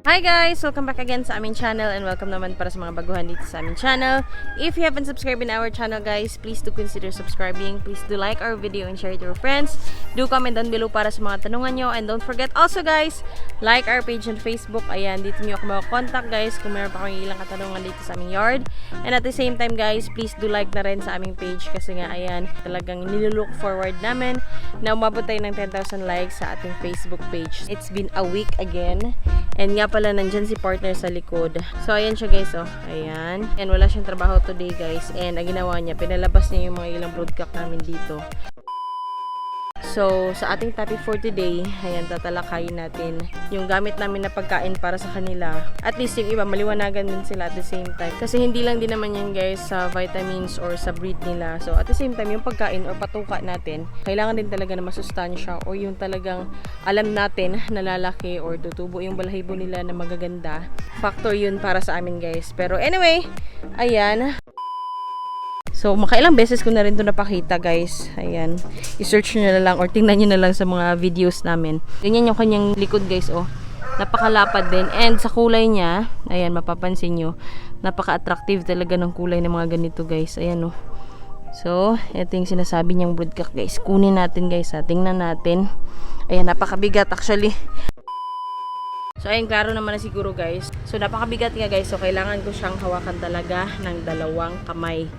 Hi guys! Welcome back again sa aming channel and welcome naman para sa mga baguhan dito sa aming channel. If you haven't subscribed in our channel guys, please do consider subscribing. Please do like our video and share it to your friends. Do comment down below para sa mga tanungan nyo. And don't forget also guys, like our page on Facebook. Ayan, dito nyo ako makakontakt guys kung meron pa akong ilang katanungan dito sa aming yard. And at the same time guys, please do like na rin sa aming page kasi nga ayan, talagang nilulook forward namin na umabot tayo ng 10,000 likes sa ating Facebook page. It's been a week again. And nga pala, nandyan si partner sa likod. So, ayan siya guys, oh. Ayan. And wala siyang trabaho today guys. And ang ginawa niya, pinalabas niya yung mga ilang broodcock namin dito. So, sa ating topic for today, ayan, tatalakayin natin yung gamit namin na pagkain para sa kanila. At least yung iba, maliwanagan din sila at the same time. Kasi hindi lang din naman yan guys sa vitamins or sa breed nila. So, at the same time, yung pagkain or patuka natin, kailangan din talaga na masustansya or yung talagang alam natin na lalaki or tutubo yung balahibo nila na magaganda. Factor yun para sa amin guys. Pero anyway, ayan. So, makailang beses ko na rin ito napakita guys. Ayan. I-search nyo na lang or tingnan nyo na lang sa mga videos namin. Ganyan yung kanyang likod guys, oh. Napakalapad din. And sa kulay niya, ayan, mapapansin nyo, napaka-attractive talaga ng kulay ng mga ganito guys. Ayan, oh. So, ito yung sinasabi niyang broodcock guys. Kunin natin guys, ha. Tingnan natin. Ayan, napakabigat actually. So, ayun, klaro naman na siguro guys. So, napakabigat nga guys. So, kailangan ko siyang hawakan talaga ng dalawang kamay.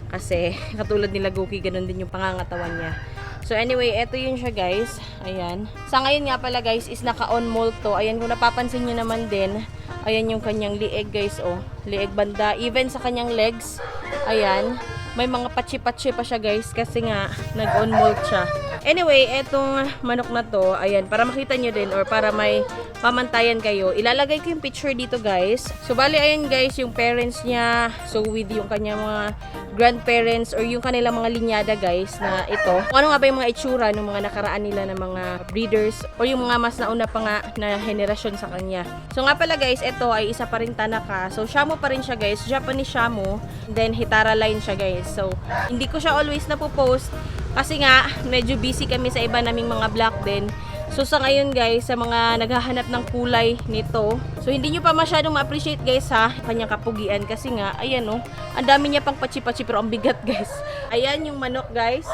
Kasi, katulad nila Goki, ganun din yung pangangatawan niya. So, anyway, eto yun siya guys. Ayan. Sa ngayon nga pala guys, is naka-on molt to. Ayan, kung napapansin nyo naman din, ayan yung kanyang lieg guys, oh. Lieg banda. Even sa kanyang legs, ayan, may mga patsi-patsi pa siya guys. Kasi nga, nag-on molt siya. Anyway, etong manok na to, ayan, para makita nyo din or para may pamantayan kayo, ilalagay ko yung picture dito guys. So, bali, ayan guys, yung parents niya. So, with yung kanyang mga grandparents or yung kanilang mga linyada guys na ito. Kung ano nga ba yung mga itsura ng mga nakaraan nila ng mga breeders or yung mga mas nauna pa nga na henerasyon sa kanya. So, nga pala guys, ito ay isa pa rin Tanaka. So, Shamo pa rin siya guys. Japanese Shamo. Then, Hitara line siya guys. So, hindi ko siya always napopost kasi nga, medyo busy kami sa iba naming mga vlog din. So, sa ngayon guys, sa mga naghahanap ng kulay nito, so hindi nyo pa masyadong ma-appreciate guys ha, kanyang kapugian kasi nga, ayan oh, ang dami niya pang patsi-patsi pero ang bigat guys. Ayan yung manok guys,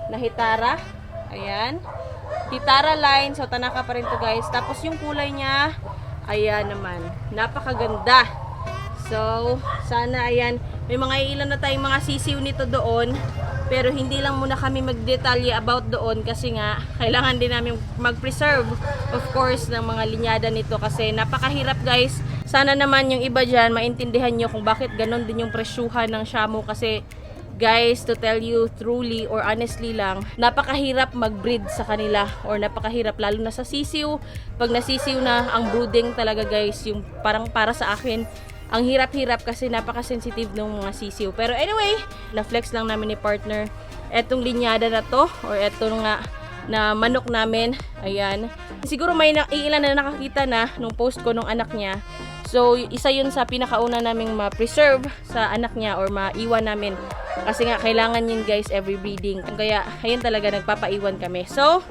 na Hitara. Ayan. Hitara line, so Tanaka pa rin to guys. Tapos yung kulay niya, ayan naman, napakaganda. So, sana ayan, may mga ilan na tayong mga sisiw nito doon. Pero hindi lang muna kami magdetalye about doon kasi nga kailangan din namin mag-preserve of course ng mga linyada nito kasi napakahirap guys. Sana naman yung iba dyan maintindihan nyo kung bakit ganon din yung presyuhan ng Shamo kasi guys, to tell you truly or honestly lang, napakahirap mag-breed sa kanila or napakahirap lalo na sa sisiw. Pag nasisiw na ang brooding talaga guys, yung parang para sa akin, ang hirap-hirap kasi napaka-sensitive ng mga sisiw. Pero anyway, na-flex lang namin ni partner etong linyada na to or etong nga na manok namin. Ayan. Siguro may ilan na nakakita na nung post ko nung anak niya. So, isa yun sa pinakauna naming ma-preserve sa anak niya or maiwan namin. Kasi nga, kailangan yun guys every breeding. Kaya, ayun talaga, nagpapaiwan kami. So,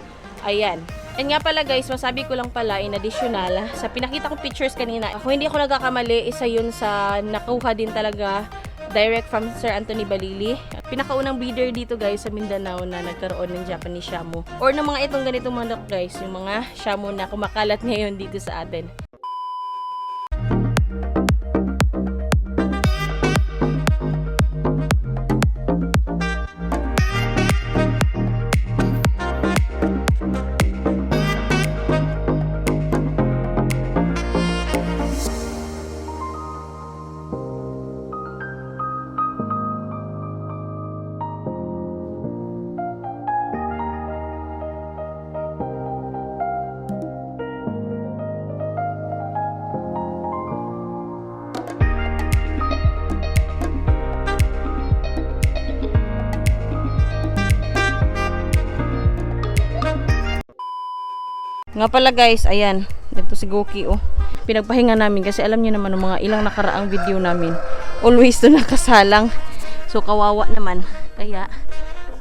ayan. And nga pala guys, masabi ko lang pala in additional, sa pinakita kong pictures kanina, kung hindi ako nagkakamali, isa yun sa nakuha din talaga direct from Sir Anthony Balili. Pinakaunang breeder dito guys sa Mindanao na nagkaroon ng Japanese Shamo. Or ng mga itong ganitong manok guys, yung mga Shamo na kumakalat ngayon dito sa atin. Nga pala guys, ayan, dito si Goki oh. Pinagpahinga namin kasi alam niyo naman ng mga ilang nakaraang video namin. Always to nakasalang. So kawawa naman. Kaya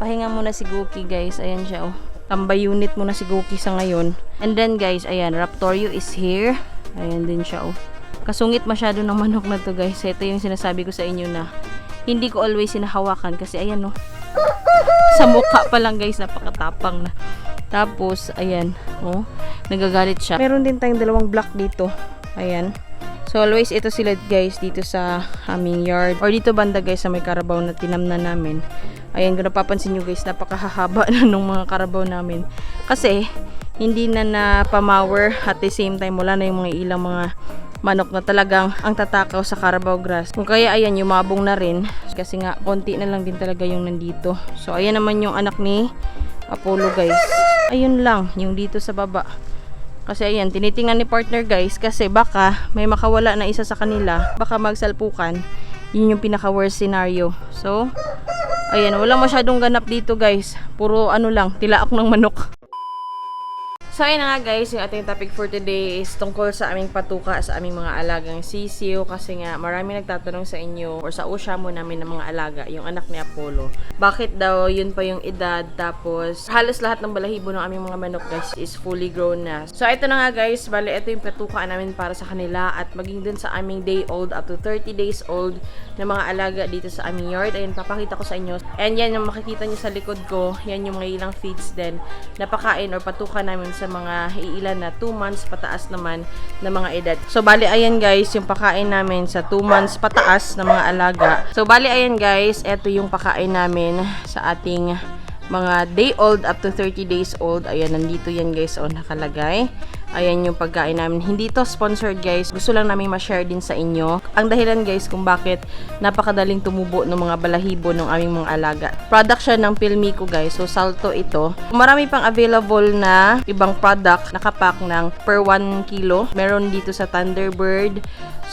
pahinga muna si Goki guys. Ayan siya oh. Tambay unit muna si Goki sa ngayon. And then guys, ayan, Raptorio is here. Ayan din siya, oh. Kasungit masyado ng manok na to, guys. Ito yung sinasabi ko sa inyo na hindi ko always sinahawakan kasi ayan, oh. Sa mukha pa lang, guys, napakatapang na. Tapos, ayan, oh, nagagalit siya. Meron din tayong dalawang block dito. Ayan. So, always ito sila, guys, dito sa aming yard. Or dito banda, guys, sa may karabaw na tinamnan namin. Ayan, kung napapansin nyo, guys, napakahaba na nung mga karabaw namin. Kasi, hindi na napamawer at the same time, wala na yung mga ilang mga manok na talagang ang tatakaw sa Carabao grass. Kung kaya, ayan, yumabong na rin. Kasi nga, konti na lang din talaga yung nandito. So, ayan naman yung anak ni Apollo, guys. Ayun lang, yung dito sa baba. Kasi ayan, tinitingnan ni partner, guys, kasi baka may makawala na isa sa kanila, baka magsalpukan. Yun yung pinaka worst scenario. So, ayan, walang masyadong ganap dito, guys. Puro ano lang, tilaak ng manok. So, ayun na nga, guys, yung ating topic for today is tungkol sa aming patuka sa aming mga alagang sisiw. Kasi nga, marami nagtatanong sa inyo or sa usya mo namin ng mga alaga, yung anak ni Apollo. Bakit daw yun pa yung edad? Tapos, halos lahat ng balahibo ng aming mga manok, guys, is fully grown na. So, ito na nga, guys, bali, ito yung patuka namin para sa kanila at maging dun sa aming day old up to 30 days old na mga alaga dito sa aming yard. Ayun, papakita ko sa inyo. And yan, yung makikita nyo sa likod ko, yan yung mga ilang feeds din napakain or patuka namin sa mga iilan na 2 months pataas naman na mga edad. So, bali, ayan, guys, yung pakain namin sa 2 months pataas na mga alaga. So, bali, ayan, guys, ito yung pakain namin sa ating mga day old up to 30 days old. Ayan, nandito yan, guys, o, nakalagay. Ayan yung pagkain namin. Hindi to sponsored, guys. Gusto lang namin ma-share din sa inyo. Ang dahilan, guys, kung bakit napakadaling tumubo ng mga balahibo ng aming mga alaga. Product siya ng Pilmico, guys. So, Salto ito. Marami pang available na ibang product. Nakapack ng per 1 kilo. Meron dito sa Thunderbird.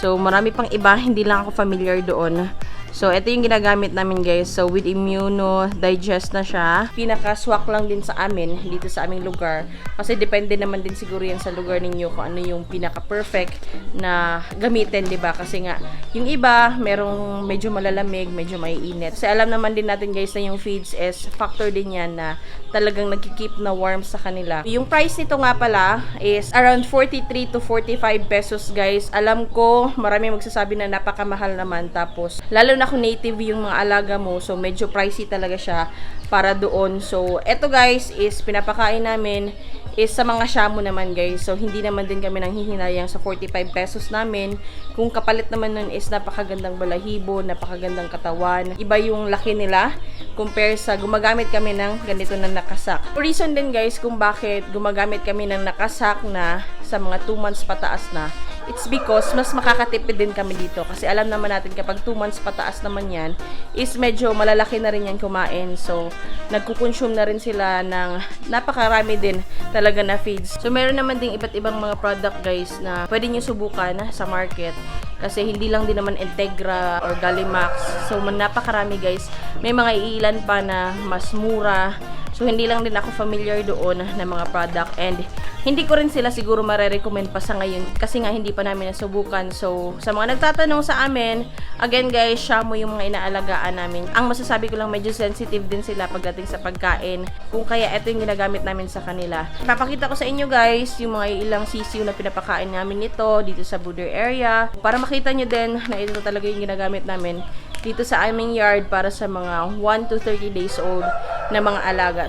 So, marami pang iba. Hindi lang ako familiar doon. So, ito yung ginagamit namin, guys. So, with Immuno, digest na siya. Pinaka-swak lang din sa amin, dito sa aming lugar. Kasi depende naman din siguro yan sa lugar ninyo kung ano yung pinaka-perfect na gamitin, diba? Kasi nga, yung iba, merong medyo malalamig, medyo maiinit. Kasi alam naman din natin, guys, na yung feeds is factor din yan na talagang nagkikeep na warm sa kanila. Yung price nito nga pala is around 43 to 45 pesos, guys. Alam ko, marami magsasabi na napakamahal naman. Tapos, lalo na kung native yung mga alaga mo, so medyo pricey talaga siya para doon. So, eto, guys, is pinapakain namin is sa mga shamu naman, guys. So, hindi naman din kami nanghihinayang sa 45 pesos namin. Kung kapalit naman nun is napakagandang balahibo, napakagandang katawan. Iba yung laki nila compare sa gumagamit kami ng ganito na nakasak. Reason din, guys, kung bakit gumagamit kami ng nakasak na sa mga 2 months pataas na, it's because mas makakatipid din kami dito. Kasi alam naman natin kapag 2 months pataas naman yan, is medyo malalaki na rin yan kumain. So, nagkukonsume na rin sila ng napakarami din talaga na feeds. So, meron naman ding iba't ibang mga product, guys, na pwede nyo subukan sa market. Kasi hindi lang din naman Integra or Gallimax. So, napakarami, guys. May mga iilan pa na mas mura. So, hindi lang din ako familiar doon na mga product. And, hindi ko rin sila siguro marerecommend pa sa ngayon kasi nga hindi pa namin nasubukan. So, sa mga nagtatanong sa amin, again, guys, shamu yung mga inaalagaan namin. Ang masasabi ko lang, medyo sensitive din sila pagdating sa pagkain. Kung kaya, ito yung ginagamit namin sa kanila. Papakita ko sa inyo, guys, yung mga ilang sisiw na pinapakain namin nito dito sa Buder area. Para makita nyo din na ito talaga yung ginagamit namin dito sa aming yard para sa mga 1 to 30 days old na mga alaga.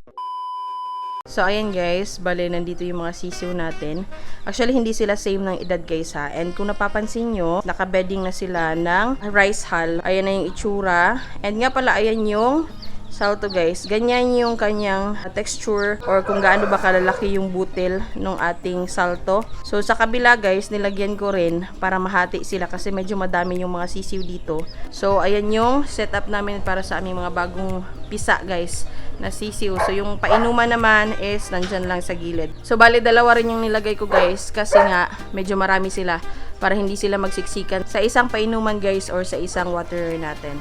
So, ayan, guys, bale, nandito yung mga sisiw natin. Actually, hindi sila same ng edad, guys, ha. And kung napapansin nyo, nakabedding na sila ng rice hull. Ayan na yung itsura. And nga pala, ayan yung salto, guys. Ganyan yung kanyang texture or kung gaano ba kalalaki yung butil ng ating salto. So, sa kabila, guys, nilagyan ko rin para mahati sila kasi medyo madami yung mga sisiw dito. So, ayan yung setup namin para sa aming mga bagong pisa, guys, na sisiw. So, yung painuman naman is nandyan lang sa gilid. So, bali, dalawa rin yung nilagay ko, guys, kasi nga medyo marami sila para hindi sila magsiksikan sa isang painuman, guys, or sa isang waterer natin.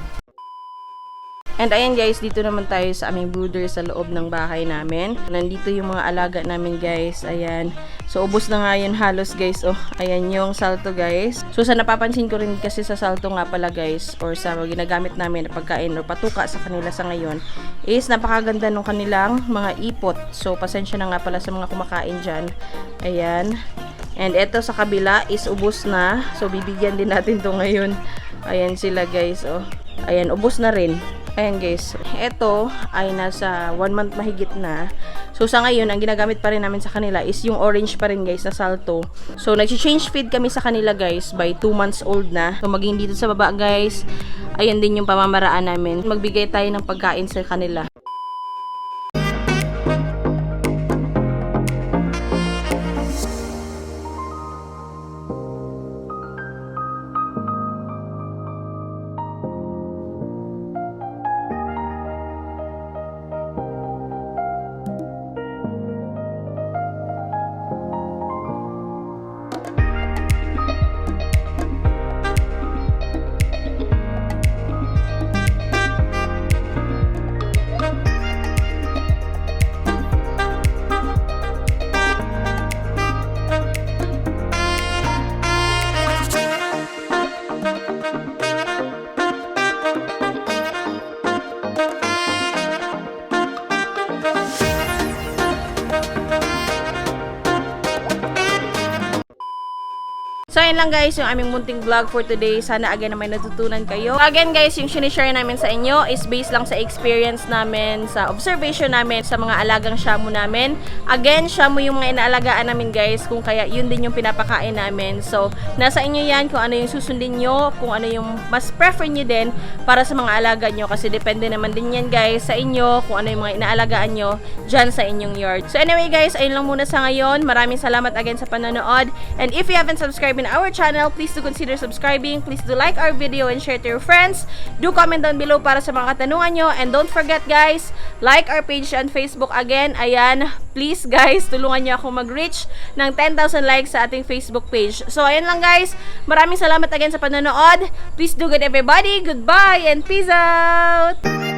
And ayan, guys, dito naman tayo sa aming brooder sa loob ng bahay namin. Nandito yung mga alaga namin, guys. Ayan. So, ubos na nga yun halos, guys. Oh, ayan yung salto, guys. So, sa napapansin ko rin kasi sa salto nga pala, guys, or sa ginagamit namin na pagkain or patuka sa kanila sa ngayon, is napakaganda nung kanilang mga ipot. So, pasensya na nga pala sa mga kumakain dyan. Ayan. And eto sa kabila is ubos na. So, bibigyan din natin to ngayon. Ayan sila guys, oh. Ayan, ubos na rin. Ayan guys, eto ay nasa 1 month mahigit na. So sa ngayon, ang ginagamit pa rin namin sa kanila is yung orange pa rin guys na Salto. So nag-change feed kami sa kanila guys by 2 months old na. So maging dito sa baba guys, ayan din yung pamamaraan namin. Magbigay tayo ng pagkain sa kanila. So, ayun lang guys, yung aming munting vlog for today. Sana again na may natutunan kayo. Again guys, yung sinishare namin sa inyo is based lang sa experience namin, sa observation namin, sa mga alagang shamu namin. Again, shamu yung mga inaalagaan namin guys, kung kaya yun din yung pinapakain namin. So, nasa inyo yan kung ano yung susundin nyo, kung ano yung mas prefer nyo din para sa mga alaga nyo. Kasi depende naman din yan guys sa inyo, kung ano yung mga inaalagaan nyo dyan sa inyong yard. So, anyway guys, ayun lang muna sa ngayon. Maraming salamat again sa panonood. And if you haven't subscribed in our channel, please do consider subscribing. Please do like our video and share to your friends. Do comment down below para sa mga katanungan nyo. And don't forget guys, like our page on Facebook again. Ayan, please guys, tulungan nyo ako mag-reach ng 10,000 likes sa ating Facebook page. So ayan lang guys, maraming salamat again sa panonood. Please do good everybody. Goodbye and peace out!